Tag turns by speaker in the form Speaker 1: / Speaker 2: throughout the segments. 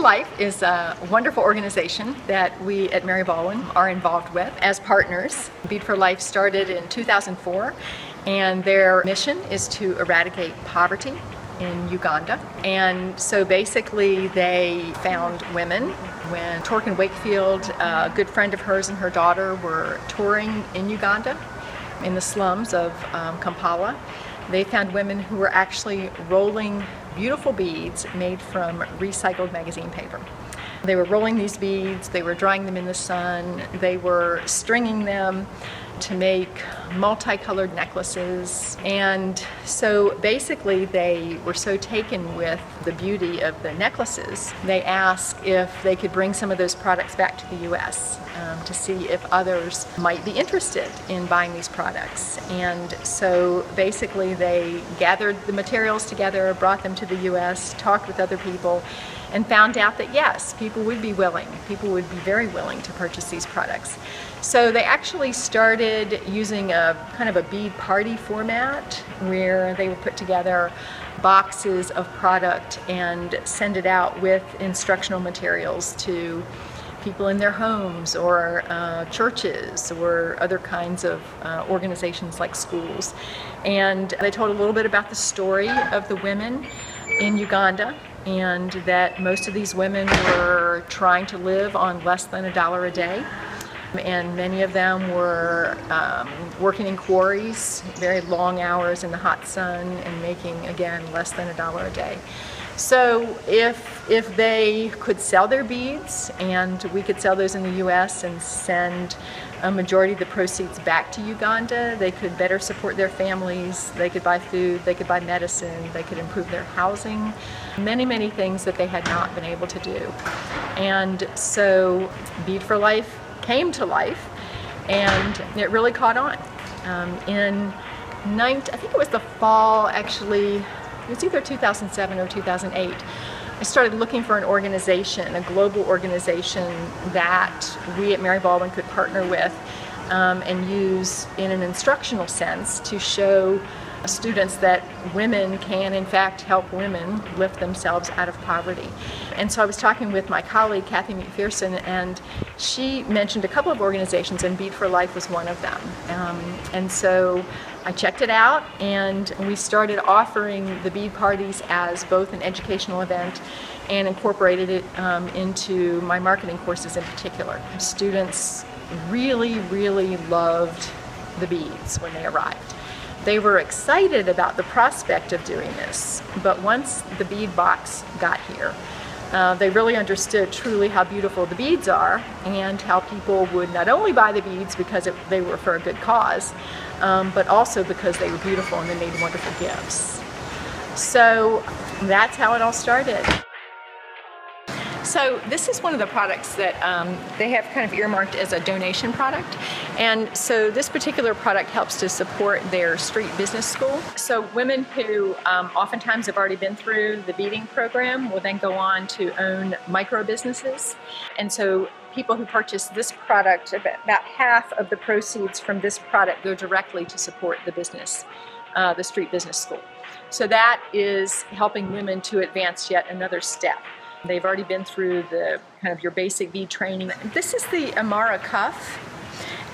Speaker 1: BeadforLife is a wonderful organization that we at Mary Baldwin are involved with as partners. BeadforLife started in 2004, and their mission is to eradicate poverty in Uganda. And so basically they found women when Torkin Wakefield, a good friend of hers, and her daughter were touring in Uganda in the slums of Kampala. They found women who were actually rolling beautiful beads made from recycled magazine paper. They were rolling these beads, they were drying them in the sun, they were stringing them to make multicolored necklaces. And so basically they were so taken with the beauty of the necklaces, they asked if they could bring some of those products back to the US to see if others might be interested in buying these products. And so basically they gathered the materials together, brought them to the US, talked with other people, and found out that yes, people would be very willing to purchase these products. So they actually started using a kind of a bead party format where they would put together boxes of product and send it out with instructional materials to people in their homes or churches or other kinds of organizations like schools. And they told a little bit about the story of the women in Uganda, and that most of these women were trying to live on less than $1 a day. And many of them were working in quarries, very long hours in the hot sun, and making, again, less than $1 a day. So if they could sell their beads, and we could sell those in the US and send a majority of the proceeds back to Uganda, they could better support their families, they could buy food, they could buy medicine, they could improve their housing, many things that they had not been able to do. And so BeadforLife came to life, and it really caught on. I think it was the fall, actually, it was either 2007 or 2008, I started looking for an organization, a global organization that we at Mary Baldwin could partner with and use in an instructional sense to show students that women can in fact help women lift themselves out of poverty. And so I was talking with my colleague Kathy McPherson, and she mentioned a couple of organizations, and BeadforLife was one of them. And so I checked it out, and we started offering the bead parties as both an educational event and incorporated it into my marketing courses in particular. Students really loved the beads when they arrived. They were excited about the prospect of doing this, but once the bead box got here, they really understood truly how beautiful the beads are, and how people would not only buy the beads because they were for a good cause, but also because they were beautiful and they made wonderful gifts. So that's how it all started. So this is one of the products that they have kind of earmarked as a donation product. And so this particular product helps to support their street business school. So women who oftentimes have already been through the beading program will then go on to own micro businesses. And so people who purchase this product, about half of the proceeds from this product go directly to support the business, the street business school. So that is helping women to advance yet another step. They've already been through the kind of your basic bead training. This is the Amara cuff,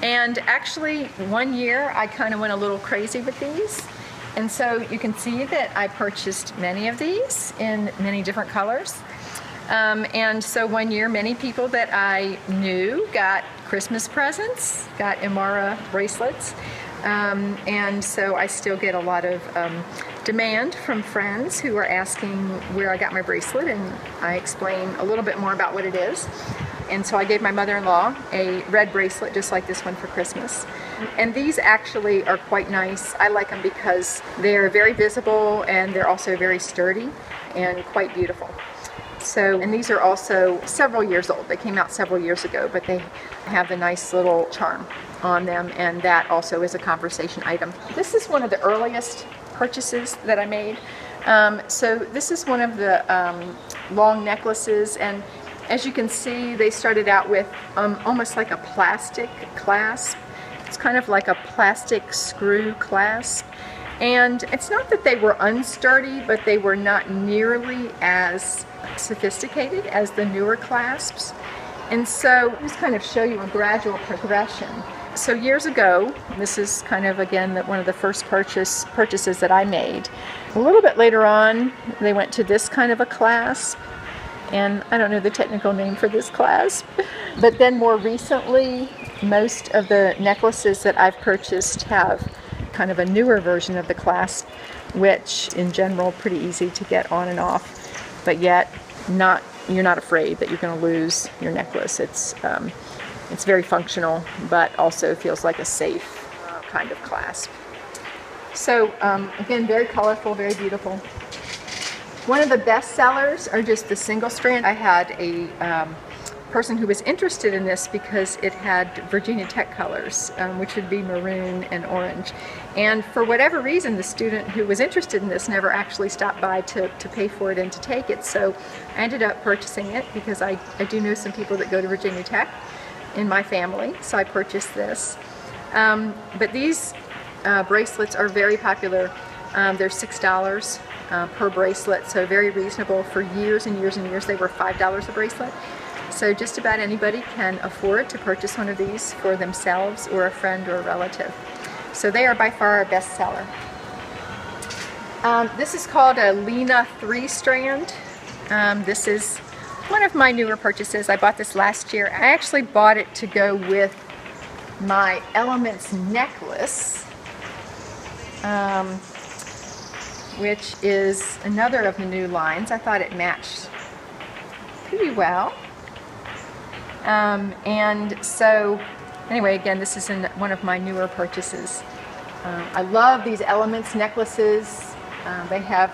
Speaker 1: and actually one year I kind of went a little crazy with these, and so you can see that I purchased many of these in many different colors. And so one year many people that I knew got Christmas presents, got Amara bracelets, and so I still get a lot of demand from friends who are asking where I got my bracelet, and I explain a little bit more about what it is. And so I gave my mother-in-law a red bracelet just like this one for Christmas. And these actually are quite nice. I like them because they're very visible, and they're also very sturdy and quite beautiful. So, and these are also several years old. They came out several years ago, but they have the nice little charm on them, and that also is a conversation item. This is one of the earliest purchases that I made. So this is one of the long necklaces, and as you can see, they started out with almost like a plastic clasp. It's kind of like a plastic screw clasp, And it's not that they were unsturdy, but they were not nearly as sophisticated as the newer clasps. And so I'll just kind of show you a gradual progression. So years ago, this is kind of, again, one of the first purchases that I made. A little bit later on, they went to this kind of a clasp. And I don't know the technical name for this clasp. But then more recently, most of the necklaces that I've purchased have kind of a newer version of the clasp, which in general pretty easy to get on and off, but yet you're not afraid that you're going to lose your necklace. It's very functional, but also feels like a safe kind of clasp. So again, very colorful, very beautiful. One of the best sellers are just the single strand. I had a person who was interested in this because it had Virginia Tech colors, which would be maroon and orange. And for whatever reason, the student who was interested in this never actually stopped by to pay for it and to take it. So I ended up purchasing it because I do know some people that go to Virginia Tech in my family, so I purchased this. But these bracelets are very popular. They're $6 per bracelet, so very reasonable. For years and years and years, they were $5 a bracelet. So just about anybody can afford to purchase one of these for themselves or a friend or a relative. So they are by far our best seller. This is called a Lena 3-strand. This is one of my newer purchases. I bought this last year. I actually bought it to go with my Elements necklace, which is another of the new lines. I thought it matched pretty well. And so anyway, again, this is one of my newer purchases. I love these Elements necklaces. They have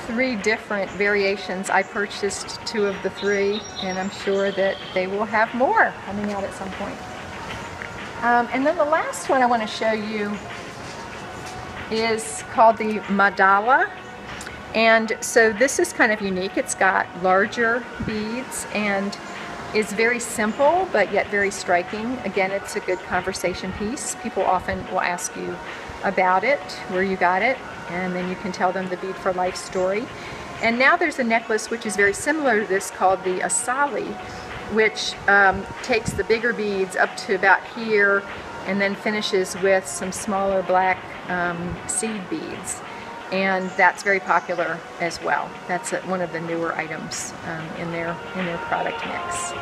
Speaker 1: 3 different variations. I purchased 2 of the 3, and I'm sure that they will have more coming out at some point. And then the last one I want to show you is called the Mandala. And so this is kind of unique. It's got larger beads and is very simple, but yet very striking. Again, it's a good conversation piece. People often will ask you about it, where you got it, and then you can tell them the Bead for Life story. And now there's a necklace which is very similar to this called the Asali, which takes the bigger beads up to about here and then finishes with some smaller black seed beads. And that's very popular as well. That's one of the newer items in their product mix.